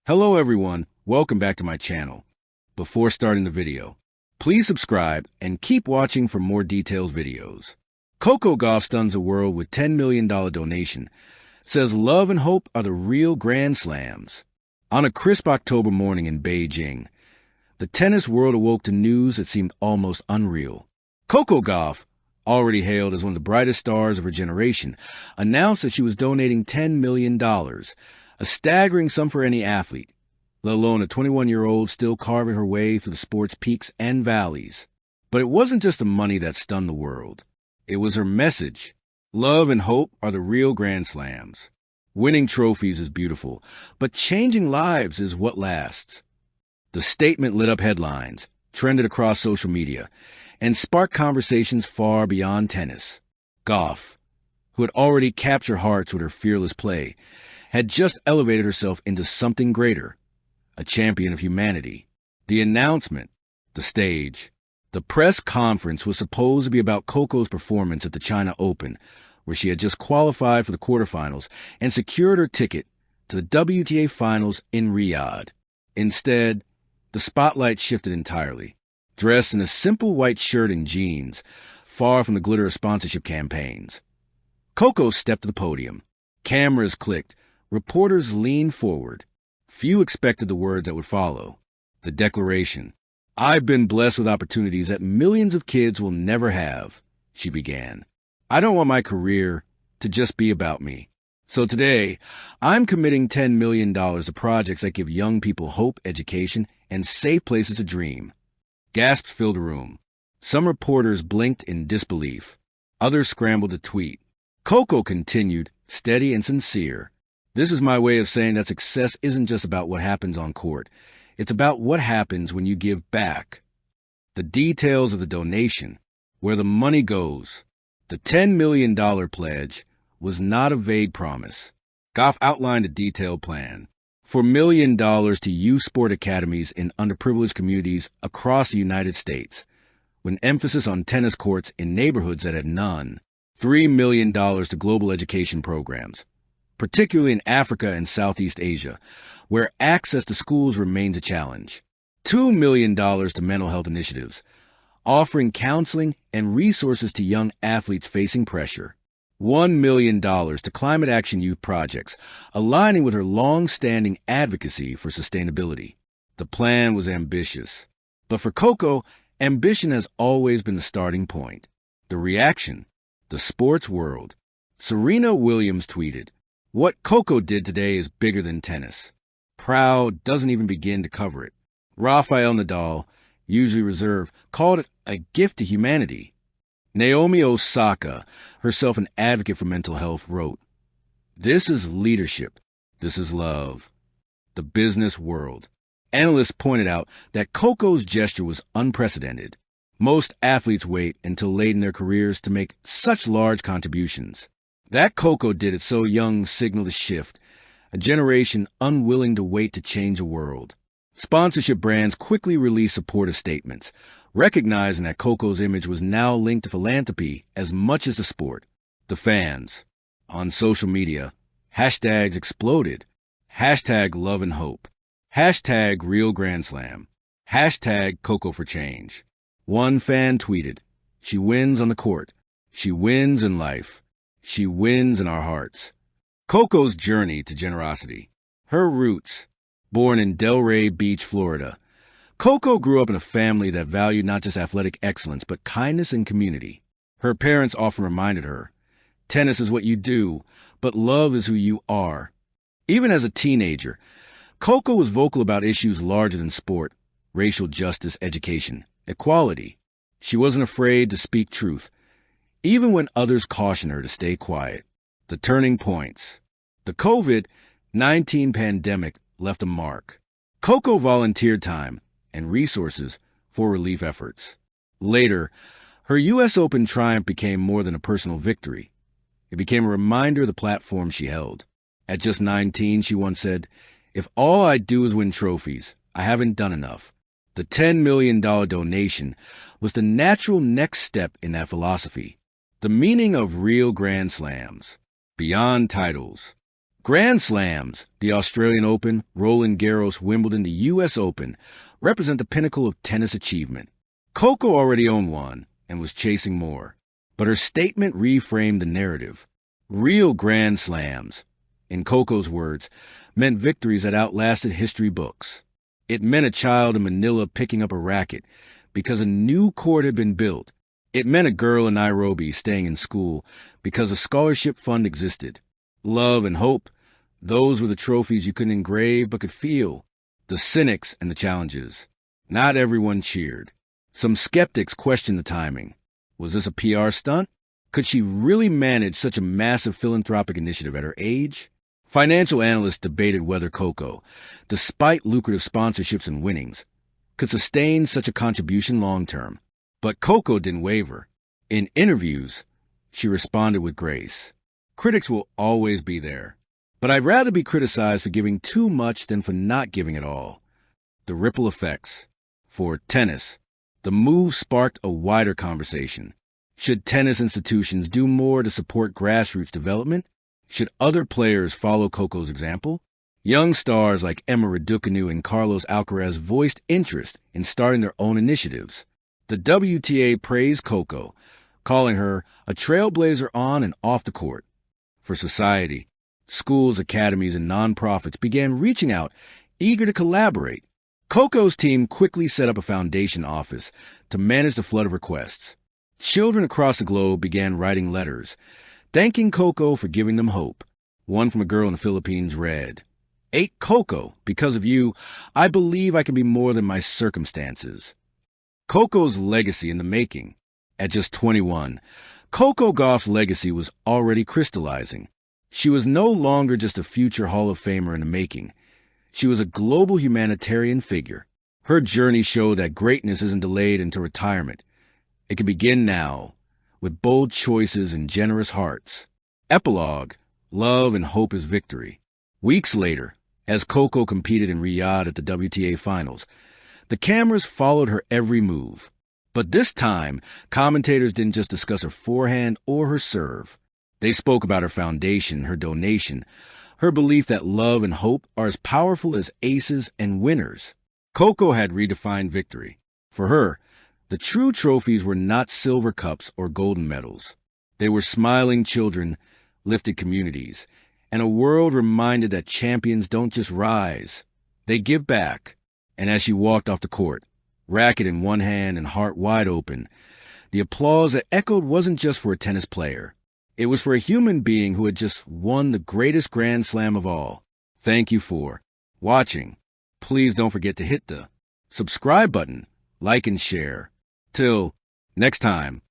Hello everyone, welcome back to my channel. Before starting the video, please subscribe and keep watching for more detailed videos. Coco Gauff stuns the world with $10 million donation, says love and hope are the real grand slams. On a crisp October morning in Beijing, the tennis world awoke to news that seemed almost unreal. Coco Gauff, already hailed as one of the brightest stars of her generation, announced that she was donating $10 million, a staggering sum for any athlete, let alone a 21-year-old still carving her way through the sport's peaks and valleys. But it wasn't just the money that stunned the world. It was her message. Love and hope are the real grand slams. Winning trophies is beautiful, but changing lives is what lasts. The statement lit up headlines, trended across social media, and sparked conversations far beyond tennis. Gauff, who had already captured hearts with her fearless play, had just elevated herself into something greater, a champion of humanity. The announcement, the stage, the press conference was supposed to be about Coco's performance at the China Open, where she had just qualified for the quarterfinals and secured her ticket to the WTA Finals in Riyadh. Instead, the spotlight shifted entirely. Dressed in a simple white shirt and jeans, far from the glitter of sponsorship campaigns, Coco stepped to the podium. Cameras clicked. Reporters leaned forward. Few expected the words that would follow. The declaration. "I've been blessed with opportunities that millions of kids will never have," she began. "I don't want my career to just be about me. So today, I'm committing $10 million to projects that give young people hope, education, and safe places to dream." Gasps filled the room. Some reporters blinked in disbelief. Others scrambled to tweet. Coco continued, steady and sincere. "This is my way of saying that success isn't just about what happens on court. It's about what happens when you give back." The details of the donation, where the money goes, the $10 million pledge, was not a vague promise. Gauff outlined a detailed plan. For $1 million to youth sport academies in underprivileged communities across the United States, with an emphasis on tennis courts in neighborhoods that had none. $3 million to global education programs, particularly in Africa and Southeast Asia, where access to schools remains a challenge. $2 million to mental health initiatives, offering counseling and resources to young athletes facing pressure. $1 million to climate action youth projects, aligning with her long-standing advocacy for sustainability. The plan was ambitious. But for Coco, ambition has always been the starting point. The reaction, the sports world. Serena Williams tweeted, "What Coco did today is bigger than tennis. Proud doesn't even begin to cover it." Rafael Nadal, usually reserved, called it a gift to humanity. Naomi Osaka, herself an advocate for mental health, wrote, "This is leadership. This is love." The business world. Analysts pointed out that Coco's gesture was unprecedented. Most athletes wait until late in their careers to make such large contributions. That Coco did it so young signaled a shift, a generation unwilling to wait to change the world. Sponsorship brands quickly released supportive statements, recognizing that Coco's image was now linked to philanthropy as much as the sport. The fans. On social media, hashtags exploded. Hashtag love and hope. Hashtag real grand slam. Hashtag Coco for change. One fan tweeted, "She wins on the court. She wins in life. She wins in our hearts." Coco's journey to generosity. Her roots. Born in Delray Beach, Florida, Coco grew up in a family that valued not just athletic excellence, but kindness and community. Her parents often reminded her, "Tennis is what you do, but love is who you are." Even as a teenager, Coco was vocal about issues larger than sport, racial justice, education, equality. She wasn't afraid to speak truth, even when others cautioned her to stay quiet. The turning points. The COVID-19 pandemic left a mark. Coco volunteered time and resources for relief efforts. Later, her U.S. Open triumph became more than a personal victory. It became a reminder of the platform she held. At just 19, she once said, "If all I do is win trophies, I haven't done enough." The $10 million donation was the natural next step in that philosophy. The meaning of real grand slams. Beyond titles. Grand Slams, the Australian Open, Roland Garros, Wimbledon, the U.S. Open, represent the pinnacle of tennis achievement. Coco already owned one and was chasing more. But her statement reframed the narrative. Real Grand Slams, in Coco's words, meant victories that outlasted history books. It meant a child in Manila picking up a racket because a new court had been built. It meant a girl in Nairobi staying in school because a scholarship fund existed. Love and hope, those were the trophies you couldn't engrave but could feel. The cynics and the challenges. Not everyone cheered. Some skeptics questioned the timing. Was this a PR stunt? Could she really manage such a massive philanthropic initiative at her age? Financial analysts debated whether Coco, despite lucrative sponsorships and winnings, could sustain such a contribution long-term. But Coco didn't waver. In interviews, she responded with grace. Critics will always be there. But I'd rather be criticized for giving too much than for not giving at all. The ripple effects. For tennis, the move sparked a wider conversation. Should tennis institutions do more to support grassroots development? Should other players follow Coco's example? Young stars like Emma Raducanu and Carlos Alcaraz voiced interest in starting their own initiatives. The WTA praised Coco, calling her a trailblazer on and off the court. For society, schools, academies, and nonprofits began reaching out, eager to collaborate. Coco's team quickly set up a foundation office to manage the flood of requests. Children across the globe began writing letters, thanking Coco for giving them hope. One from a girl in the Philippines read, "Ate Coco, because of you, I believe I can be more than my circumstances." Coco's legacy in the making. At just 21, Coco Gauff's legacy was already crystallizing. She was no longer just a future Hall of Famer in the making. She was a global humanitarian figure. Her journey showed that greatness isn't delayed into retirement. It can begin now, with bold choices and generous hearts. Epilogue, love and hope is victory. Weeks later, as Coco competed in Riyadh at the WTA Finals, the cameras followed her every move. But this time, commentators didn't just discuss her forehand or her serve. They spoke about her foundation, her donation, her belief that love and hope are as powerful as aces and winners. Coco had redefined victory. For her, the true trophies were not silver cups or golden medals. They were smiling children, lifted communities, and a world reminded that champions don't just rise, they give back. And as she walked off the court, racket in one hand and heart wide open, the applause that echoed wasn't just for a tennis player. It was for a human being who had just won the greatest Grand Slam of all. Thank you for watching. Please don't forget to hit the subscribe button, like and share. Till next time.